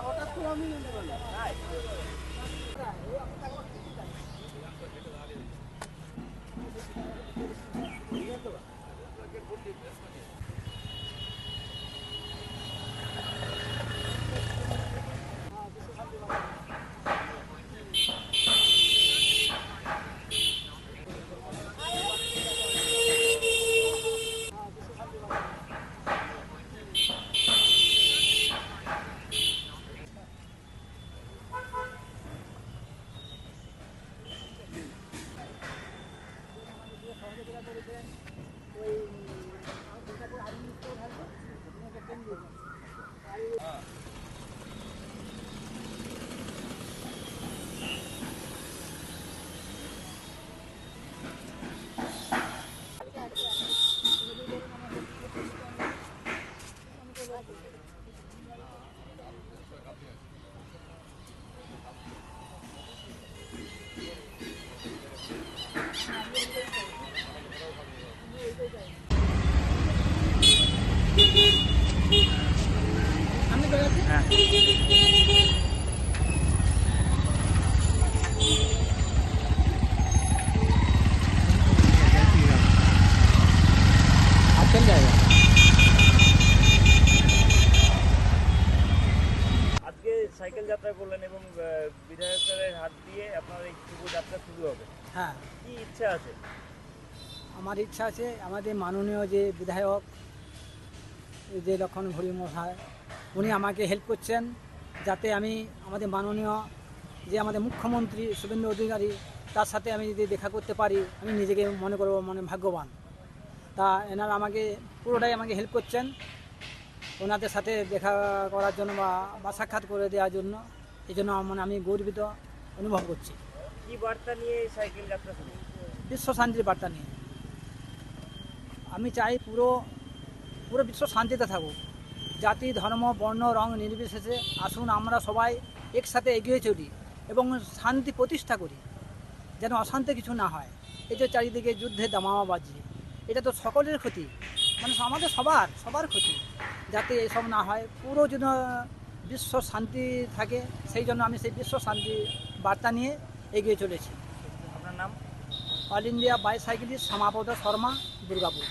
হঠাৎ করে আমি সাইকেল যাত্রায় বললেন এবং বিধায়কের হাত দিয়ে আপনার এই শুভ যাত্রা শুরু হবে। হ্যাঁ, কি ইচ্ছা আছে? আমার ইচ্ছা আছে আমাদের মাননীয় যে বিধায়ক যে লক্ষণ ঘড়ি মহাশয়, উনি আমাকে হেল্প করছেন যাতে আমি আমাদের মাননীয় যে আমাদের মুখ্যমন্ত্রী শুভেন্দু অধিকারী তার সাথে আমি যদি দেখা করতে পারি আমি নিজেকে মনে করব ভাগ্যবান। তা এনারা আমাকে পুরোটাই আমাকে হেল্প করছেন ওনাদের সাথে দেখা করার জন্য বা সাক্ষাৎ করে দেওয়ার জন্য। এই জন্য আমি গর্বিত অনুভব করছি। কি বার্তা নিয়ে এই সাইকেল যাত্রা শুরু? বিশ্ব শান্তির বার্তা নিয়ে। আমি চাই পুরো বিশ্ব শান্তিতে থাকুক, জাতি ধর্ম বর্ণ রং নির্বিশেষে আসুন আমরা সবাই একসাথে এগিয়ে চলি এবং শান্তি প্রতিষ্ঠা করি, যেন অশান্তি কিছু না হয়। এই যে চারিদিকে যুদ্ধে দামামা বাজছে, এটা তো সকলের ক্ষতি, আমাদের সবার ক্ষতি, যাতে এসব না হয়, পুরো যেন বিশ্ব শান্তি থাকে। সেই জন্য আমি সেই বিশ্ব শান্তি বার্তা নিয়ে এগিয়ে চলেছি। আপনার নাম? All India bicyclist Samapad Sharma, Durgapur.